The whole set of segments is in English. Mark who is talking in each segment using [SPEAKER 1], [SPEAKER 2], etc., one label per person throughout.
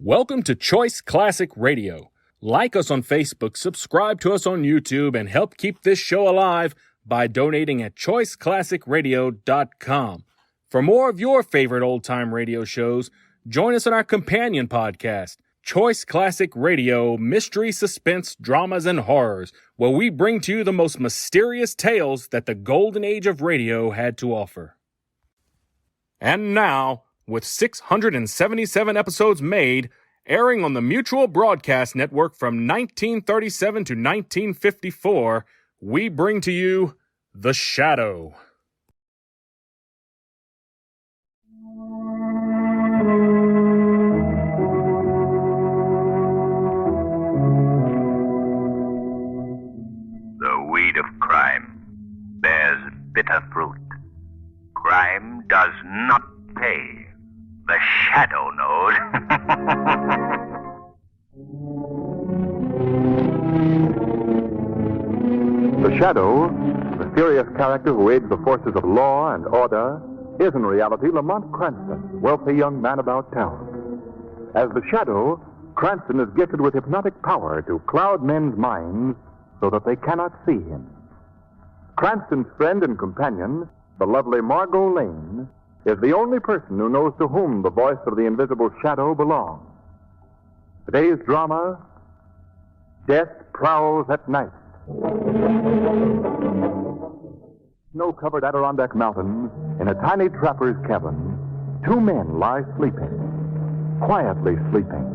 [SPEAKER 1] Welcome to Choice Classic Radio. Like us on Facebook, subscribe to us on YouTube, and help keep this show alive by donating at choiceclassicradio.com. For more of your favorite old-time radio shows, join us on our companion podcast, Choice Classic Radio, Mystery, Suspense, Dramas, and Horrors, where we bring to you the most mysterious tales that the golden age of radio had to offer. And now, with 677 episodes made, airing on the Mutual Broadcast Network from 1937 to 1954, we bring to you The Shadow.
[SPEAKER 2] The weed of crime bears bitter fruit. Crime does not pay. The Shadow knows.
[SPEAKER 3] The Shadow, mysterious character who aids the forces of law and order, is in reality Lamont Cranston, wealthy young man about town. As the Shadow, Cranston is gifted with hypnotic power to cloud men's minds so that they cannot see him. Cranston's friend and companion, the lovely Margot Lane, is the only person who knows to whom the voice of the invisible Shadow belongs. Today's drama, Death Prowls at Night. Snow-covered Adirondack Mountains, in a tiny trapper's cabin, two men lie sleeping, quietly sleeping.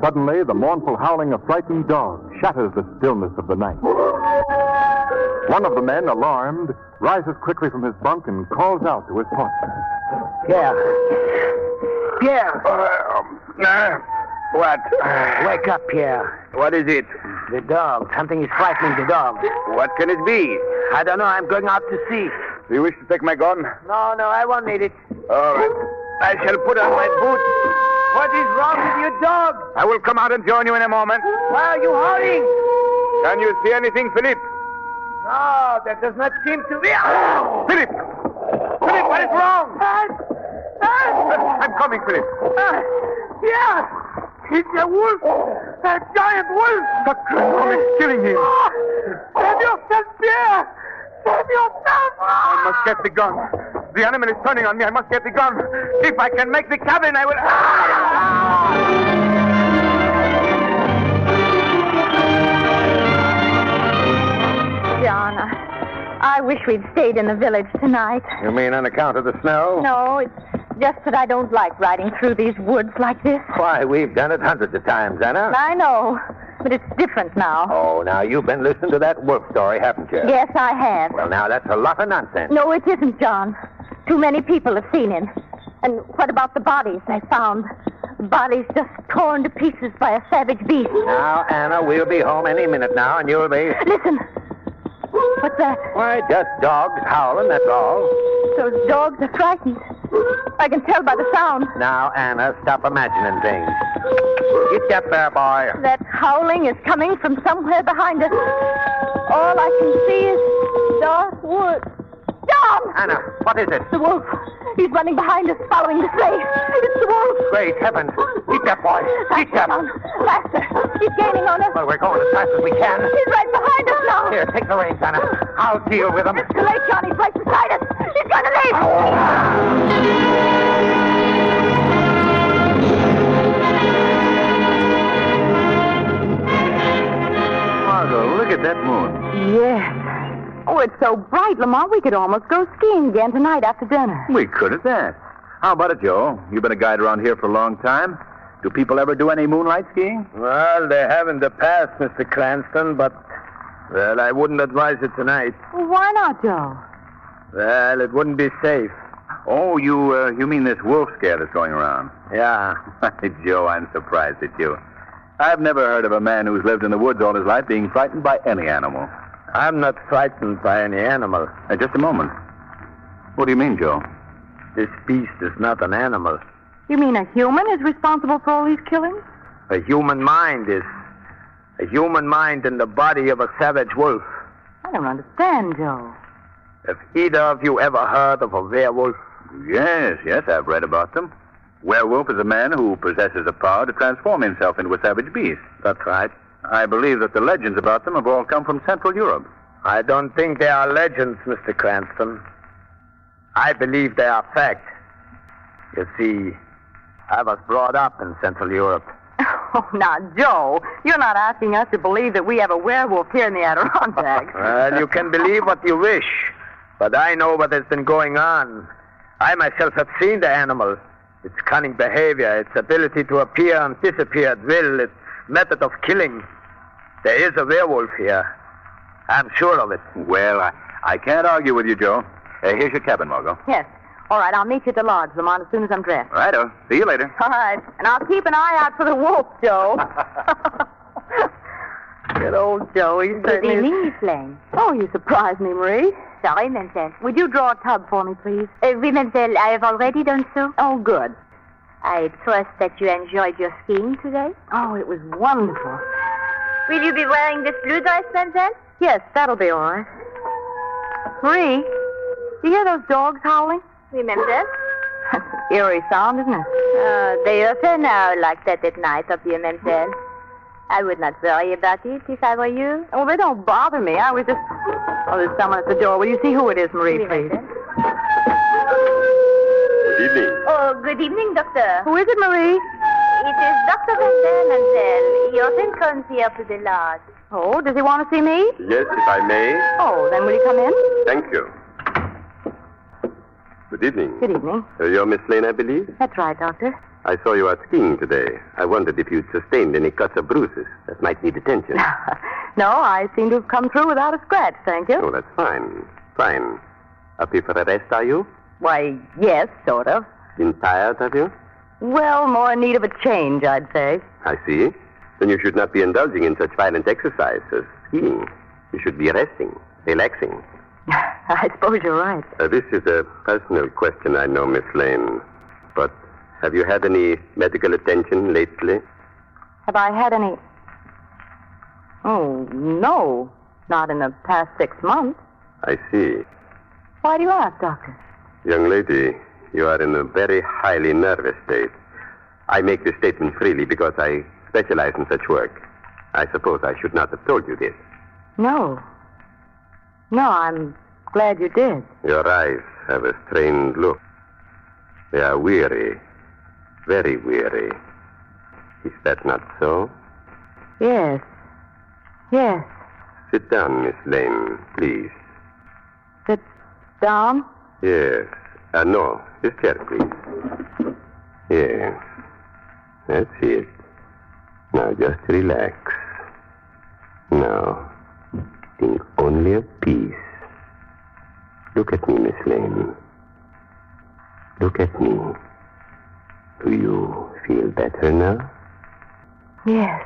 [SPEAKER 3] Suddenly, the mournful howling of frightened dogs shatters the stillness of the night. One of the men, alarmed, rises quickly from his bunk and calls out to his partner.
[SPEAKER 4] Pierre. Pierre!
[SPEAKER 2] What?
[SPEAKER 4] Wake up, Pierre.
[SPEAKER 2] What is it?
[SPEAKER 4] The dog. Something is frightening the dog.
[SPEAKER 2] What can it be?
[SPEAKER 4] I don't know. I'm going out to see.
[SPEAKER 2] Do you wish to take my gun?
[SPEAKER 4] No, I won't need it.
[SPEAKER 2] All right. I shall put on my boots.
[SPEAKER 4] What is wrong with your dog?
[SPEAKER 2] I will come out and join you in a moment.
[SPEAKER 4] Why are you howling?
[SPEAKER 2] Can you see anything, Philip?
[SPEAKER 4] No, that does not seem to be.
[SPEAKER 2] Philip! Philip, what is wrong? I'm coming, Philip.
[SPEAKER 4] Yeah! It's a wolf! A giant wolf!
[SPEAKER 2] The criminal is killing him.
[SPEAKER 4] Save yourself, Pierre! Save yourself!
[SPEAKER 2] I must get the gun. The animal is turning on me. I must get the gun. If I can make the cabin, I will...
[SPEAKER 5] John, I wish we'd stayed in the village tonight.
[SPEAKER 2] You mean on account of the snow?
[SPEAKER 5] No, it's just that I don't like riding through these woods like this.
[SPEAKER 2] Why, we've done it hundreds of times, Anna.
[SPEAKER 5] I know, but it's different now.
[SPEAKER 2] Oh, now you've been listening to that wolf story, haven't you?
[SPEAKER 5] Yes, I have.
[SPEAKER 2] Well, now that's a lot of nonsense.
[SPEAKER 5] No, it isn't, John. Too many people have seen him. And what about the bodies they found? Bodies just torn to pieces by a savage beast.
[SPEAKER 2] Now, Anna, we'll be home any minute now, and you'll be...
[SPEAKER 5] Listen. What's that?
[SPEAKER 2] Why, just dogs howling, that's all.
[SPEAKER 5] Those dogs are frightened. I can tell by the sound.
[SPEAKER 2] Now, Anna, stop imagining things. Get up there, boy.
[SPEAKER 5] That howling is coming from somewhere behind us. All I can see is dark woods. John!
[SPEAKER 2] Anna, what is it?
[SPEAKER 5] The wolf. He's running behind us, following the sleigh. It's the wolf.
[SPEAKER 2] Great heavens. Get up, boy. Get up.
[SPEAKER 5] John. Faster. He's gaining on us.
[SPEAKER 2] Well, we're going as fast as we can.
[SPEAKER 5] He's right behind us now.
[SPEAKER 2] Here, take the reins, Anna. I'll deal with him.
[SPEAKER 5] It's too late, John. He's right beside us. He's going to leave.
[SPEAKER 2] Margot, look at that moon.
[SPEAKER 5] Yes. Oh, it's so bright, Lamont, we could almost go skiing again tonight after dinner.
[SPEAKER 6] We could at that. How about it, Joe? You've been a guide around here for a long time. Do people ever do any moonlight skiing?
[SPEAKER 2] Well, they have in the past, Mr. Cranston, but... Well, I wouldn't advise it tonight.
[SPEAKER 5] Well, why not, Joe?
[SPEAKER 2] Well, it wouldn't be safe.
[SPEAKER 6] Oh, you mean this wolf scare that's going around?
[SPEAKER 2] Yeah.
[SPEAKER 6] Joe, I'm surprised at you. I've never heard of a man who's lived in the woods all his life being frightened by any animal.
[SPEAKER 2] I'm not frightened by any animal.
[SPEAKER 6] Just a moment. What do you mean, Joe?
[SPEAKER 2] This beast is not an animal.
[SPEAKER 5] You mean a human is responsible for all these killings?
[SPEAKER 2] A human mind is. A human mind in the body of a savage wolf.
[SPEAKER 5] I don't understand, Joe.
[SPEAKER 2] Have either of you ever heard of a werewolf?
[SPEAKER 6] Yes, I've read about them. Werewolf is a man who possesses the power to transform himself into a savage beast.
[SPEAKER 7] That's right.
[SPEAKER 6] I believe that the legends about them have all come from Central Europe.
[SPEAKER 7] I don't think they are legends, Mr. Cranston. I believe they are fact. You see, I was brought up in Central Europe.
[SPEAKER 5] Oh, now, Joe, you're not asking us to believe that we have a werewolf here in the Adirondacks.
[SPEAKER 7] Well, you can believe what you wish, but I know what has been going on. I myself have seen the animal. Its cunning behavior, its ability to appear and disappear at will, its method of killing. There is a werewolf here. I'm sure of it.
[SPEAKER 6] Well, I can't argue with you, Joe. Here's your cabin, Margot.
[SPEAKER 5] Yes. All right, I'll meet you at the lodge, Lamont, as soon as I'm dressed.
[SPEAKER 6] Righto. See you later.
[SPEAKER 5] All right. And I'll keep an eye out for the wolf, Joe. Good old Joe. He's certainly...
[SPEAKER 8] Good evening, Miss Lane.
[SPEAKER 5] Oh, you surprised me, Marie.
[SPEAKER 8] Sorry, mademoiselle.
[SPEAKER 5] Would you draw a tub for me, please?
[SPEAKER 8] Oui, mademoiselle, I have already done so.
[SPEAKER 5] Oh, good.
[SPEAKER 8] I trust that you enjoyed your skiing today.
[SPEAKER 5] Oh, it was wonderful.
[SPEAKER 8] Will you be wearing this blue dress, mademoiselle?
[SPEAKER 5] Yes, that'll be all right. Marie, you hear those dogs howling?
[SPEAKER 8] Oui, mademoiselle.
[SPEAKER 5] Eerie sound, isn't it?
[SPEAKER 8] They often are like that at night up here, mademoiselle. I would not worry about it if I were you.
[SPEAKER 5] Oh, they don't bother me. I was just... Oh, there's someone at the door. Will you see who it is, Marie,
[SPEAKER 8] Oui,
[SPEAKER 5] please?
[SPEAKER 8] mademoiselle.
[SPEAKER 9] Good evening.
[SPEAKER 8] Oh, good evening, doctor.
[SPEAKER 5] Who is it, Marie?
[SPEAKER 8] It is Dr. Vendel, mademoiselle. He often comes here to the lodge.
[SPEAKER 5] Oh, does he want to see me?
[SPEAKER 9] Yes, if I may.
[SPEAKER 5] Oh, then will you come in?
[SPEAKER 9] Thank you. Good evening.
[SPEAKER 5] Good evening.
[SPEAKER 9] You're Miss Lane, I believe?
[SPEAKER 5] That's right, Doctor.
[SPEAKER 9] I saw you out skiing today. I wondered if you'd sustained any cuts or bruises that might need attention.
[SPEAKER 5] No, I seem to have come through without a scratch, thank you.
[SPEAKER 9] Oh, that's fine. Fine. Up here for a rest, are you?
[SPEAKER 5] Why, yes, sort of.
[SPEAKER 9] Been tired, have you?
[SPEAKER 5] Well, more in need of a change, I'd say.
[SPEAKER 9] I see. Then you should not be indulging in such violent exercise as skiing. You should be resting, relaxing.
[SPEAKER 5] I suppose you're right.
[SPEAKER 9] This is a personal question, I know, Miss Lane. But have you had any medical attention lately?
[SPEAKER 5] Have I had any... Oh, no. Not in the past 6 months.
[SPEAKER 9] I see.
[SPEAKER 5] Why do you ask, Doctor?
[SPEAKER 9] Young lady, you are in a very highly nervous state. I make this statement freely because I specialize in such work. I suppose I should not have told you this.
[SPEAKER 5] No. No, I'm glad you did.
[SPEAKER 9] Your eyes have a strained look. They are weary. Very weary. Is that not so?
[SPEAKER 5] Yes. Yes.
[SPEAKER 9] Sit down, Miss Lane, please.
[SPEAKER 5] Sit down?
[SPEAKER 9] Yes. No, this chair, please. Yes. That's it. Now just relax. Now, think only of peace. Look at me, Miss Lane. Look at me. Do you feel better now?
[SPEAKER 5] Yes.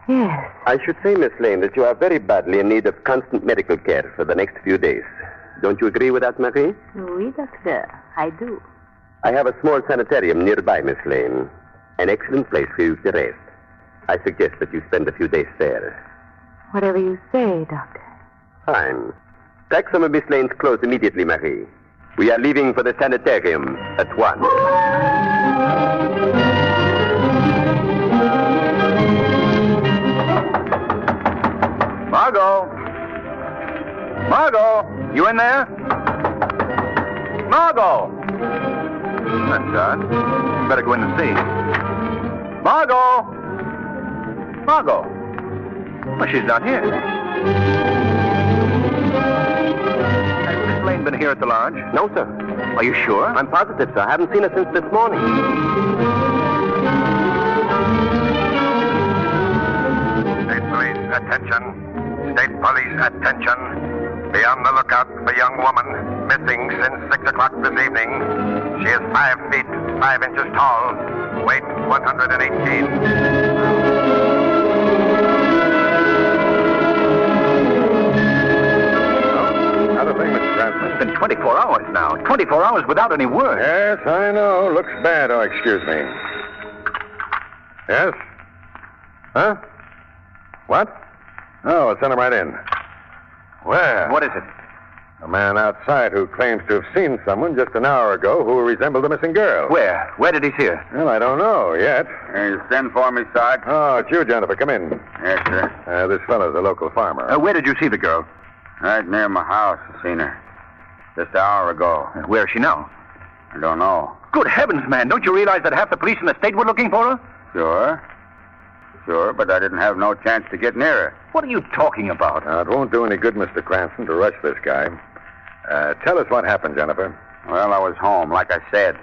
[SPEAKER 5] Yes.
[SPEAKER 9] I should say, Miss Lane, that you are very badly in need of constant medical care for the next few days. Don't you agree with that, Marie?
[SPEAKER 5] Oui, Doctor. I do.
[SPEAKER 9] I have a small sanitarium nearby, Miss Lane. An excellent place for you to rest. I suggest that you spend a few days there.
[SPEAKER 5] Whatever you say, Doctor.
[SPEAKER 9] Fine. Pack some of Miss Lane's clothes immediately, Marie. We are leaving for the sanitarium at once.
[SPEAKER 6] Margot! Margot! You in there? Margot! That's odd. Better go in and see. Margot! Margot! Well, she's not here. Has Miss Lane been here at the lodge?
[SPEAKER 9] No, sir.
[SPEAKER 6] Are you sure?
[SPEAKER 9] I'm positive, sir. I haven't seen her since this morning.
[SPEAKER 2] State police, attention. State police, attention. Be on the lookout for young woman missing since 6 o'clock this evening. She is 5 feet, 5 inches tall. Weight 118.
[SPEAKER 6] Not a thing, Mr. Cranston. It's been 24 hours now. 24 hours without any word.
[SPEAKER 3] Yes, I know. Looks bad. Oh, excuse me. Yes? Huh? What? Oh, send him right in. Where?
[SPEAKER 6] What is it?
[SPEAKER 2] A man outside who claims to have seen someone just an hour ago who resembled the missing girl.
[SPEAKER 6] Where? Where did he see her?
[SPEAKER 2] Well, I don't know yet.
[SPEAKER 6] You send for me, Sarge?
[SPEAKER 2] Oh, it's you, Jennifer. Come in.
[SPEAKER 6] Yes, sir.
[SPEAKER 2] This fellow's a local farmer.
[SPEAKER 6] Where did you see the girl? Right near my house. I seen her. Just an hour ago. Where is she now? I don't know. Good heavens, man. Don't you realize that half the police in the state were looking for her? Sure, but I didn't have no chance to get near her. What are you talking about?
[SPEAKER 2] Now, it won't do any good, Mr. Cranston, to rush this guy. Tell us what happened, Jennifer.
[SPEAKER 6] Well, I was home, like I said.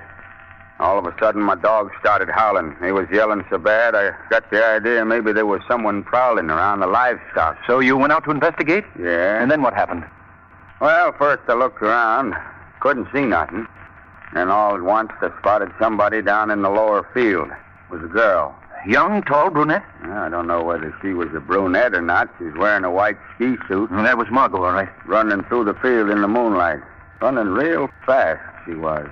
[SPEAKER 6] All of a sudden, my dog started howling. He was yelling so bad, I got the idea maybe there was someone prowling around the livestock. So you went out to investigate? Yeah. And then what happened? Well, first I looked around. Couldn't see nothing. Then all at once I spotted somebody down in the lower field. It was a girl. Young, tall brunette? I don't know whether she was a brunette or not. She was wearing a white ski suit. That was Margot, all right. Running through the field in the moonlight. Running real fast, she was.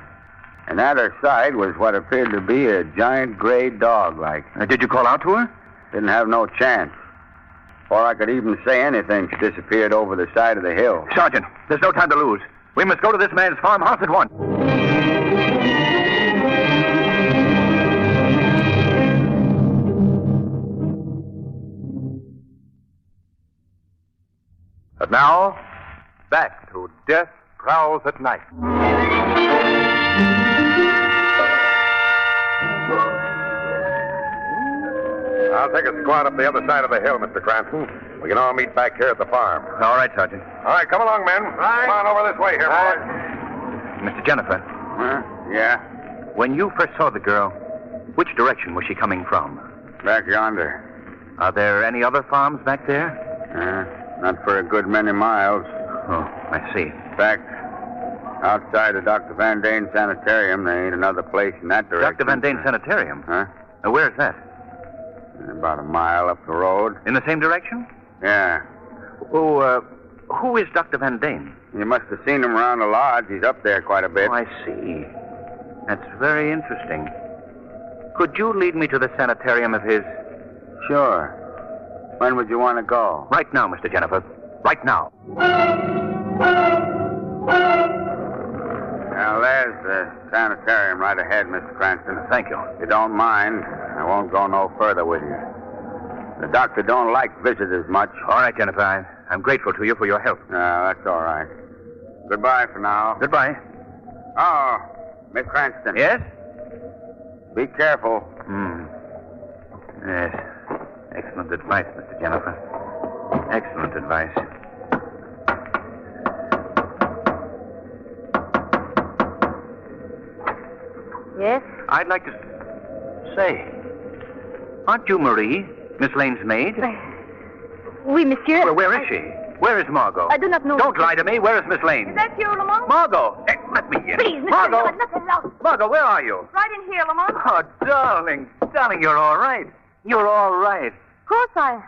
[SPEAKER 6] And at her side was what appeared to be a giant gray dog, like. Did you call out to her? Didn't have no chance. Before I could even say anything, she disappeared over the side of the hill. Sergeant, there's no time to lose. We must go to this man's farmhouse at once.
[SPEAKER 3] And now, back to Death Prowls at Night.
[SPEAKER 2] I'll take a squad up the other side of the hill, Mr. Cranston. We can all meet back here at the farm.
[SPEAKER 6] All right, Sergeant.
[SPEAKER 2] All right, come along, men. Right. Come on over this way here, boys.
[SPEAKER 6] Mr. Jennifer. Yeah? When you first saw the girl, which direction was she coming from? Back yonder. Are there any other farms back there? Not for a good many miles. Oh, I see. In fact, outside of Dr. Van Dane's sanitarium, there ain't another place in that direction. Dr. Van Dane's sanitarium? Huh? Where's that? About a mile up the road. In the same direction? Yeah. Who is Dr. Van Dane? You must have seen him around the lodge. He's up there quite a bit. Oh, I see. That's very interesting. Could you lead me to the sanitarium of his? Sure. When would you want to go? Right now, Mr. Jennifer. Right now. Now, there's the sanitarium right ahead, Mr. Cranston. Thank you. If you don't mind, I won't go no further with you. The doctor don't like visitors much. All right, Jennifer. I'm grateful to you for your help. That's all right. Goodbye for now. Goodbye. Oh, Miss Cranston. Yes? Be careful. Yes. Excellent advice, Mr. Jennifer. Excellent advice.
[SPEAKER 8] Yes?
[SPEAKER 6] I'd like to say, aren't you Marie, Miss Lane's maid?
[SPEAKER 5] Oui, monsieur.
[SPEAKER 6] Well, where is she? Where is Margot?
[SPEAKER 5] I do not know.
[SPEAKER 6] Don't lie to me. Where is Miss Lane?
[SPEAKER 8] Is that you, Lamont?
[SPEAKER 6] Margot! Hey, let me in.
[SPEAKER 5] Please, monsieur,
[SPEAKER 6] Margot!
[SPEAKER 5] you nothing else.
[SPEAKER 6] Margot, where are you?
[SPEAKER 8] Right in here, Lamont.
[SPEAKER 6] Oh, darling. Darling, you're all right. You're all right.
[SPEAKER 8] Of course I am.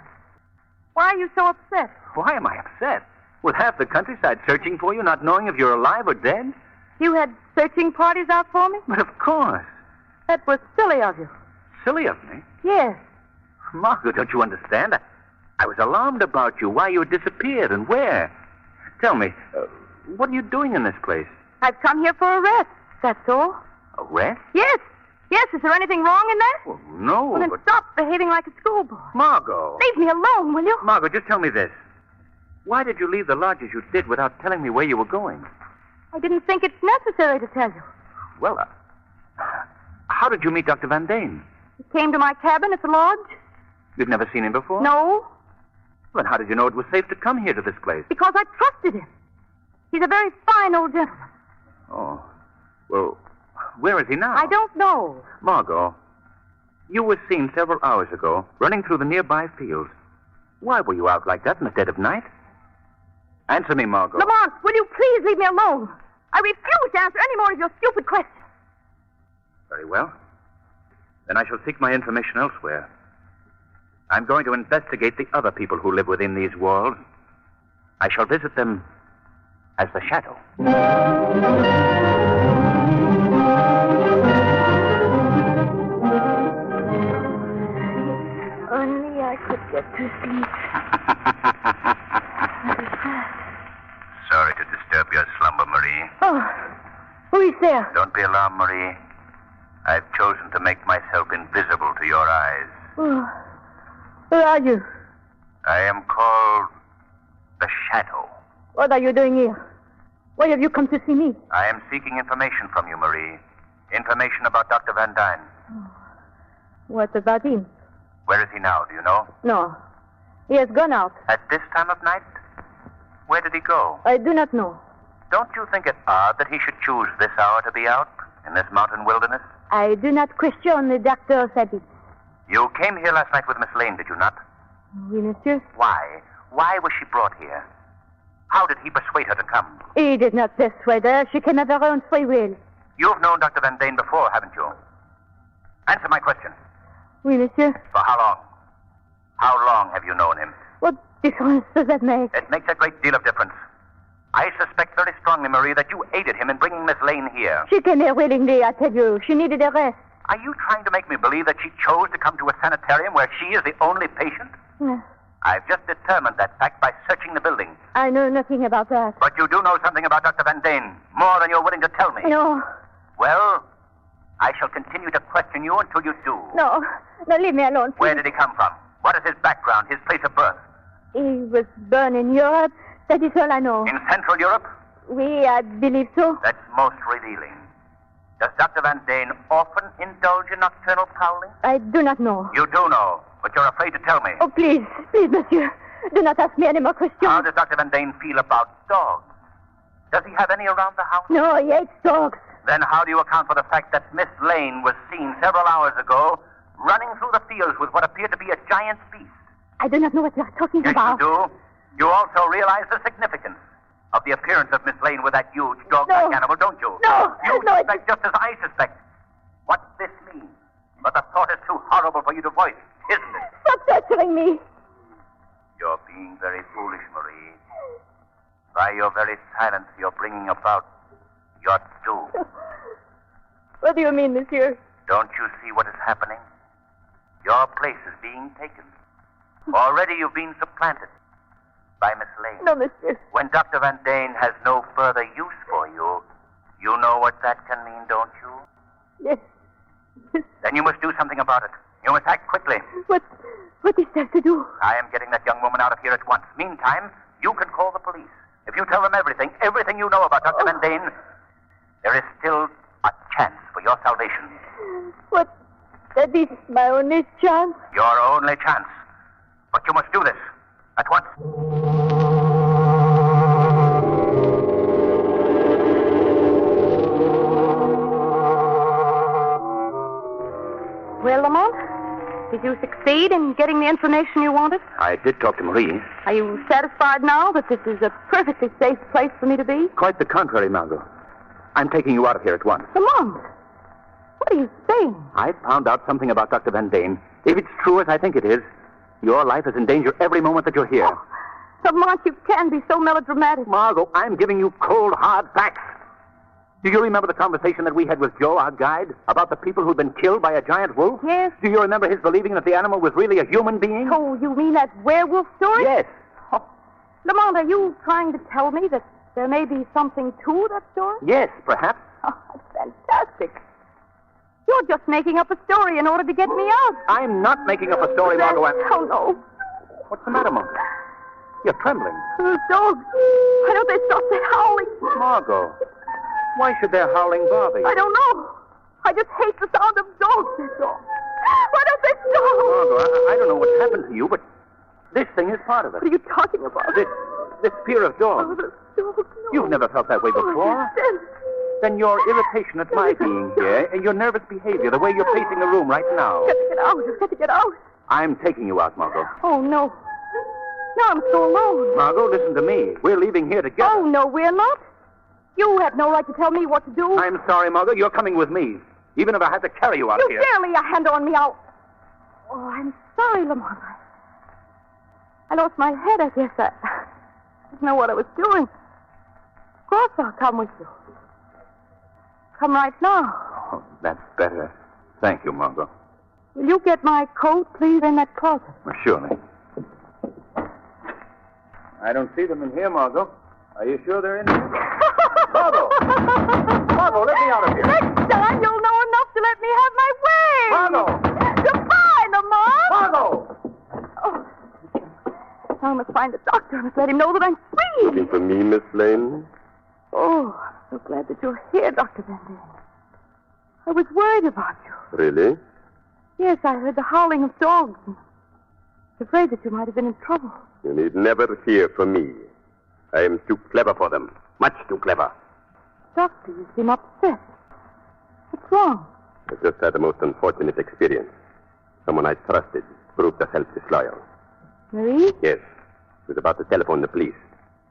[SPEAKER 8] Why are you so upset?
[SPEAKER 6] Why am I upset? With half the countryside searching for you, not knowing if you're alive or dead?
[SPEAKER 8] You had searching parties out for me?
[SPEAKER 6] But of course.
[SPEAKER 8] That was silly of you.
[SPEAKER 6] Silly of me?
[SPEAKER 8] Yes.
[SPEAKER 6] Margot, don't you understand? I was alarmed about you, why you had disappeared and where. Tell me, what are you doing in this place?
[SPEAKER 8] I've come here for a rest, that's all.
[SPEAKER 6] A rest?
[SPEAKER 8] Yes. Yes, is there anything wrong in that?
[SPEAKER 6] Well, no,
[SPEAKER 8] Well, then
[SPEAKER 6] but...
[SPEAKER 8] stop behaving like a schoolboy.
[SPEAKER 6] Margot.
[SPEAKER 8] Leave me alone, will you?
[SPEAKER 6] Margot, just tell me this. Why did you leave the lodge as you did without telling me where you were going?
[SPEAKER 8] I didn't think it's necessary to tell you.
[SPEAKER 6] Well, how did you meet Dr. Van Dane?
[SPEAKER 8] He came to my cabin at the lodge.
[SPEAKER 6] You've never seen him before?
[SPEAKER 8] No,
[SPEAKER 6] Then how did you know it was safe to come here to this place?
[SPEAKER 8] because I trusted him. He's a very fine old gentleman.
[SPEAKER 6] Oh. Well, where is he now?
[SPEAKER 8] I don't know.
[SPEAKER 6] Margot, you were seen several hours ago running through the nearby fields. Why were you out like that in the dead of night? Answer me, Margot.
[SPEAKER 8] Lamont, will you please leave me alone? I refuse to answer any more of your stupid questions.
[SPEAKER 6] Very well. Then I shall seek my information elsewhere. I'm going to investigate the other people who live within these walls. I shall visit them as the Shadow.
[SPEAKER 5] Only I could get to sleep.
[SPEAKER 6] Sorry to disturb your
[SPEAKER 5] Where?
[SPEAKER 6] Don't be alarmed, Marie. I've chosen to make myself invisible to your eyes.
[SPEAKER 5] Oh. Where are you?
[SPEAKER 6] I am called the Shadow.
[SPEAKER 5] What are you doing here? Why have you come to see me?
[SPEAKER 6] I am seeking information from you, Marie. Information about Dr. Van Dyne.
[SPEAKER 5] What about him?
[SPEAKER 6] Where is he now, do you know?
[SPEAKER 5] No. He has gone out.
[SPEAKER 6] At this time of night? Where did he go?
[SPEAKER 5] I do not know.
[SPEAKER 6] Don't you think it odd that he should choose this hour to be out in this mountain wilderness?
[SPEAKER 5] I do not question the doctor's habits.
[SPEAKER 6] You came here last night with Miss Lane, did you not?
[SPEAKER 5] Oui, monsieur.
[SPEAKER 6] Why? Why was she brought here? How did he persuade her to come?
[SPEAKER 5] He did not persuade her. She came of her own free will.
[SPEAKER 6] You've known Dr. Van Dyne before, haven't you? Answer my question.
[SPEAKER 5] Oui, monsieur.
[SPEAKER 6] For how long? How long have you known him?
[SPEAKER 5] What difference does that make?
[SPEAKER 6] It makes a great deal of difference. I suspect very strongly, Marie, that you aided him in bringing Miss Lane here.
[SPEAKER 5] She came here willingly, I tell you. She needed a rest.
[SPEAKER 6] Are you trying to make me believe that she chose to come to a sanitarium where she is the only patient?
[SPEAKER 5] Yes.
[SPEAKER 6] I've just determined that fact by searching the building.
[SPEAKER 5] I know nothing about that.
[SPEAKER 6] But you do know something about Dr. Van Dyne, more than you're willing to tell me.
[SPEAKER 5] No.
[SPEAKER 6] Well, I shall continue to question you until you do.
[SPEAKER 5] No. No, leave me alone, please.
[SPEAKER 6] Where did he come from? What is his background, his place of birth?
[SPEAKER 5] He was born in Europe. That is all I know.
[SPEAKER 6] In Central Europe?
[SPEAKER 5] Oui, I believe so.
[SPEAKER 6] That's most revealing. Does Dr. Van Dyne often indulge in nocturnal prowling?
[SPEAKER 5] I do not know.
[SPEAKER 6] You do know, but you're afraid to tell me.
[SPEAKER 5] Oh, please, monsieur. Do not ask me any more questions.
[SPEAKER 6] How does Dr. Van Dyne feel about dogs? Does he have any around the house?
[SPEAKER 5] No, he hates dogs.
[SPEAKER 6] Then how do you account for the fact that Miss Lane was seen several hours ago running through the fields with what appeared to be a giant beast?
[SPEAKER 5] I do not know what you are talking
[SPEAKER 6] Yes,
[SPEAKER 5] about.
[SPEAKER 6] you do. You also realize the significance of the appearance of Miss Lane with that huge dog-like animal, don't you?
[SPEAKER 5] No,
[SPEAKER 6] You
[SPEAKER 5] no,
[SPEAKER 6] suspect just as I suspect. What this means. But the thought is too horrible for you to voice, isn't it?
[SPEAKER 5] Stop torturing me.
[SPEAKER 6] You're being very foolish, Marie. By your very silence, you're bringing about your doom.
[SPEAKER 5] What do you mean, monsieur?
[SPEAKER 6] Don't you see what is happening? Your place is being taken. Already you've been supplanted by Miss Lane.
[SPEAKER 5] No, monsieur.
[SPEAKER 6] When Dr. Van Dyne has no further use for you, you know what that can mean, don't you?
[SPEAKER 5] Yes.
[SPEAKER 6] Then you must do something about it. You must act quickly.
[SPEAKER 5] What is there to do?
[SPEAKER 6] I am getting that young woman out of here at once. Meantime, you can call the police. If you tell them everything you know about Dr. Van Dyne, there is still a chance for your salvation.
[SPEAKER 5] What? That is my only chance?
[SPEAKER 6] Your only chance. But you must do this at once.
[SPEAKER 5] Well, Lamont, did you succeed in getting the information you wanted?
[SPEAKER 6] I did talk to Marie.
[SPEAKER 5] Are you satisfied now that this is a perfectly safe place for me to be?
[SPEAKER 6] Quite the contrary, Margot. I'm taking you out of here at once.
[SPEAKER 5] Lamont, what are you saying?
[SPEAKER 6] I found out something about Dr. Van Dyne. If it's true as I think it is, your life is in danger every moment that you're here.
[SPEAKER 5] Oh, Lamont, you can be so melodramatic.
[SPEAKER 6] Margot, I'm giving you cold, hard facts. Do you remember the conversation that we had with Joe, our guide, about the people who'd been killed by a giant wolf?
[SPEAKER 5] Yes.
[SPEAKER 6] Do you remember his believing that the animal was really a human being?
[SPEAKER 5] Oh, you mean that werewolf story?
[SPEAKER 6] Yes.
[SPEAKER 5] Oh. Lamont, are you trying to tell me that there may be something to that story?
[SPEAKER 6] Yes, perhaps.
[SPEAKER 5] Oh, that's fantastic. You're just making up a story in order to get me out.
[SPEAKER 6] I'm not making up a story, Margot.
[SPEAKER 5] Oh, no.
[SPEAKER 6] What's the matter, Monk? You're trembling.
[SPEAKER 5] Those dogs. Why don't they stop their howling?
[SPEAKER 6] Margot, why should their howling bother you?
[SPEAKER 5] I don't know. I just hate the sound of dogs, that's all. Why don't they stop?
[SPEAKER 6] Margot, I don't know what's happened to you, but this thing is part of it.
[SPEAKER 5] What are you talking about?
[SPEAKER 6] This fear of dogs.
[SPEAKER 5] Oh, the dogs, no.
[SPEAKER 6] You've never felt that way
[SPEAKER 5] Oh,
[SPEAKER 6] before.
[SPEAKER 5] yes.
[SPEAKER 6] Then your irritation at my being here and your nervous behavior, the way you're pacing the room right now.
[SPEAKER 5] Got to get out. I've got to get out.
[SPEAKER 6] I'm taking you out, Margot.
[SPEAKER 5] Oh, no. No, I'm so alone.
[SPEAKER 6] Margot, listen to me. We're leaving here together.
[SPEAKER 5] Oh, no, we're not. You have no right to tell me what to do.
[SPEAKER 6] I'm sorry, Margot. You're coming with me. Even if I have to carry you out
[SPEAKER 5] You
[SPEAKER 6] of here.
[SPEAKER 5] dare lay a hand on me, I'll... Oh, I'm sorry, Lamont. I lost my head, I guess. I didn't know what I was doing. Of course I'll come with you. Come right now.
[SPEAKER 6] Oh, that's better. Thank you, Margot.
[SPEAKER 5] Will you get my coat, please, in that closet?
[SPEAKER 6] Well, surely. I don't see them in here, Margot. Are you sure they're in here? Margot!
[SPEAKER 3] Margot, let me out of here.
[SPEAKER 5] Next time, you'll know enough to let me have my way.
[SPEAKER 3] Margot!
[SPEAKER 5] Goodbye, Lamont.
[SPEAKER 3] Margot!
[SPEAKER 5] Oh. I must find the doctor. I must let him know that I'm free.
[SPEAKER 9] Looking for me, Miss Lane?
[SPEAKER 5] Oh, I'm so glad that you're here, Dr. Van Dam. I was worried about you.
[SPEAKER 9] Really?
[SPEAKER 5] Yes, I heard the howling of dogs. And I was afraid that you might have been in trouble.
[SPEAKER 9] You need never fear for me. I am too clever for them. Much too clever.
[SPEAKER 5] Doctor, you seem upset. What's wrong?
[SPEAKER 9] I just had a most unfortunate experience. Someone I trusted proved herself disloyal.
[SPEAKER 5] Marie?
[SPEAKER 9] Yes. She was about to telephone the police.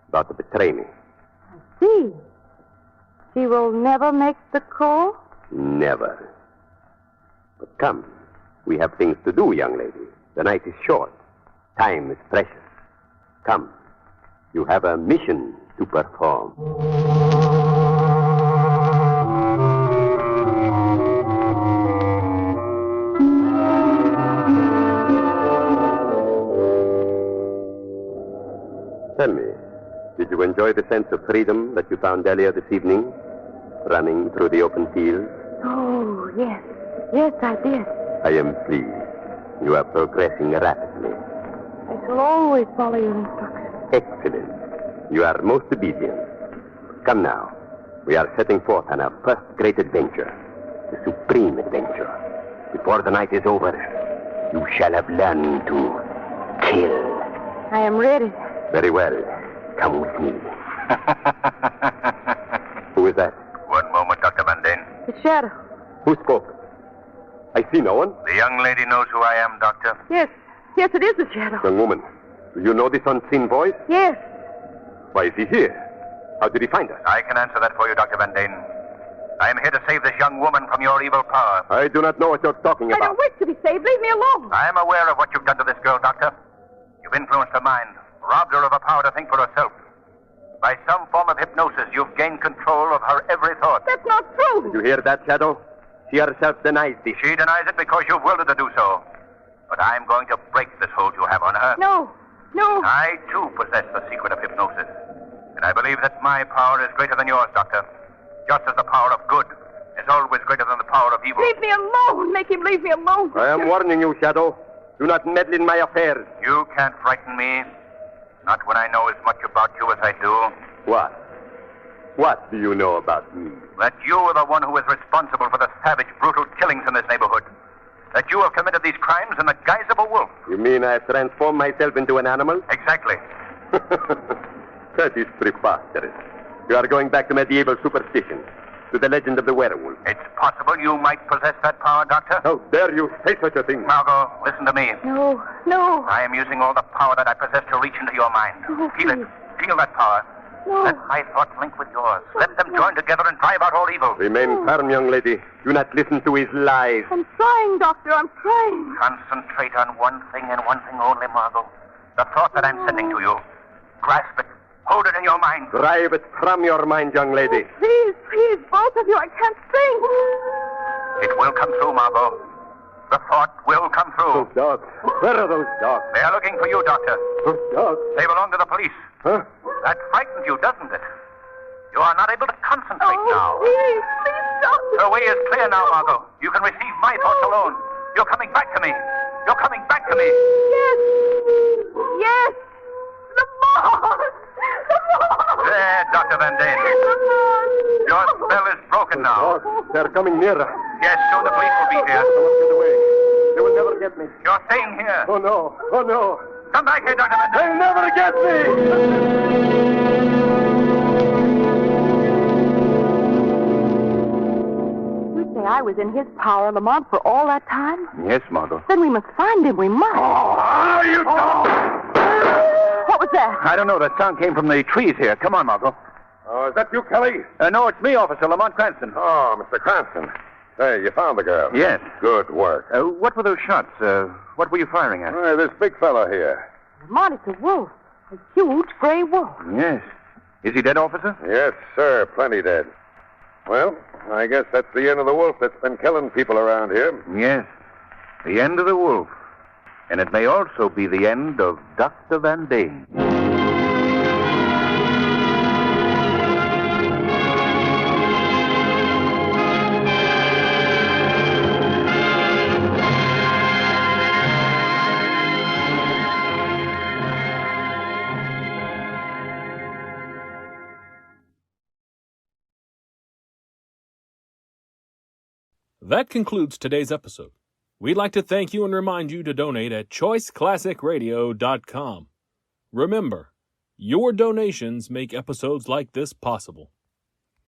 [SPEAKER 9] About to betray me.
[SPEAKER 5] I see. She will never make the call?
[SPEAKER 9] Never. But come. We have things to do, young lady. The night is short. Time is precious. Come. You have a mission to perform. Tell me, did you enjoy the sense of freedom that you found earlier this evening? Running through the open fields?
[SPEAKER 5] Oh, yes. Yes, I did.
[SPEAKER 9] I am pleased. You are progressing rapidly.
[SPEAKER 5] I shall always follow your instructions.
[SPEAKER 9] Excellent. You are most obedient. Come now. We are setting forth on our first great adventure. The supreme adventure. Before the night is over, you shall have learned to kill.
[SPEAKER 5] I am ready.
[SPEAKER 9] Very well. Come with me. Who is that?
[SPEAKER 2] One moment, Dr. Van Dam.
[SPEAKER 5] The shadow.
[SPEAKER 9] Who spoke? I see no one.
[SPEAKER 2] The young lady knows who I am, Doctor.
[SPEAKER 5] Yes. Yes, it is the shadow.
[SPEAKER 9] Young woman, do you know this unseen voice?
[SPEAKER 5] Yes.
[SPEAKER 9] Why is he here? How did he find us?
[SPEAKER 2] I can answer that for you, Dr. Van Dam. I am here to save this young woman from your evil power.
[SPEAKER 9] I do not know what you're talking
[SPEAKER 5] I
[SPEAKER 9] about.
[SPEAKER 5] don't wish to be saved. Leave me alone.
[SPEAKER 2] I am aware of what you've done to this girl, Doctor. You've influenced her mind, robbed her of a power to think for herself. By some form of hypnosis, you've gained control of her every thought.
[SPEAKER 5] That's not true.
[SPEAKER 9] Did you hear that, Shadow? She herself denies this.
[SPEAKER 2] She denies it because you've willed her to do so. But I'm going to break this hold you have on her.
[SPEAKER 5] No. No.
[SPEAKER 2] I, too, possess the secret of hypnosis. And I believe that my power is greater than yours, Doctor. Just as the power of good is always greater than the power of evil.
[SPEAKER 5] Leave me alone. Make him leave me alone.
[SPEAKER 9] I am warning you, Shadow. Do not meddle in my affairs.
[SPEAKER 2] You can't frighten me. Not when I know as much about you as I do.
[SPEAKER 9] What? What do you know about me?
[SPEAKER 2] That you are the one who is responsible for the savage, brutal killings in this neighborhood. That you have committed these crimes in the guise of a wolf.
[SPEAKER 9] You mean I've transformed myself into an animal?
[SPEAKER 2] Exactly.
[SPEAKER 9] That is preposterous. You are going back to medieval superstition, to the legend of the werewolf.
[SPEAKER 2] It's possible you might possess that power, Doctor.
[SPEAKER 9] How dare you say such a thing?
[SPEAKER 2] Margot, listen to me.
[SPEAKER 5] No. No.
[SPEAKER 2] I am using all the power that I possess to reach into your mind.
[SPEAKER 5] Oh,
[SPEAKER 2] Feel it.
[SPEAKER 5] please.
[SPEAKER 2] Feel that power.
[SPEAKER 5] No.
[SPEAKER 2] Let my thoughts link with yours. Let them join together and drive out all evil.
[SPEAKER 9] Remain firm, young lady. Do not listen to his lies.
[SPEAKER 5] I'm trying, Doctor. I'm trying.
[SPEAKER 2] Concentrate on one thing and one thing only, Margot. The thought that I'm sending to you. Grasp it. Hold it in your mind.
[SPEAKER 9] Drive it from your mind, young lady.
[SPEAKER 5] Please, please, both of you. I can't think.
[SPEAKER 2] It will come through, Margot. The thought will come through.
[SPEAKER 9] Those dogs. Where are those dogs?
[SPEAKER 2] They are looking for you, Doctor.
[SPEAKER 9] Those dogs?
[SPEAKER 2] They belong to the police.
[SPEAKER 9] Huh?
[SPEAKER 2] That frightened you, doesn't it? You are not able to concentrate now.
[SPEAKER 5] Please, please, Doctor.
[SPEAKER 2] The way is clear now, Margot. You can receive my thoughts alone. You're coming back to me. You're coming back to me.
[SPEAKER 5] Yes. Yes. Lamont. Lamont.
[SPEAKER 2] There, Dr. Van Dam.
[SPEAKER 5] Lamont.
[SPEAKER 2] Your spell is broken now.
[SPEAKER 9] Dogs. They're coming nearer.
[SPEAKER 2] Yes, soon the police will be here.
[SPEAKER 9] Someone get away. They will never get me.
[SPEAKER 2] You're staying here.
[SPEAKER 9] Oh, no. Oh, no.
[SPEAKER 2] Come back here, Dr. Van Dam.
[SPEAKER 9] They'll never get me!
[SPEAKER 5] You say I was in his power, Lamont, for all that time?
[SPEAKER 9] Yes, Margot.
[SPEAKER 5] Then we must find him. We must.
[SPEAKER 2] Oh, you
[SPEAKER 5] What was that?
[SPEAKER 2] I don't know. That sound came from the trees here. Come on, Margot.
[SPEAKER 3] Oh, is that you, Kelly?
[SPEAKER 2] No, it's me, Officer Lamont Cranston.
[SPEAKER 3] Oh, Mr. Cranston. Hey, you found the girl.
[SPEAKER 2] Yes.
[SPEAKER 3] Good work.
[SPEAKER 2] What were those shots? What were you firing at?
[SPEAKER 3] Hey, this big fellow here.
[SPEAKER 5] Lamont, it's a wolf. A huge gray wolf.
[SPEAKER 2] Yes. Is he dead, officer?
[SPEAKER 3] Yes, sir. Plenty dead. Well, I guess that's the end of the wolf that's been killing people around here.
[SPEAKER 2] Yes. The end of the wolf. And it may also be the end of Dr. Van Dam.
[SPEAKER 1] That concludes today's episode. We'd like to thank you and remind you to donate at choiceclassicradio.com. Remember, your donations make episodes like this possible.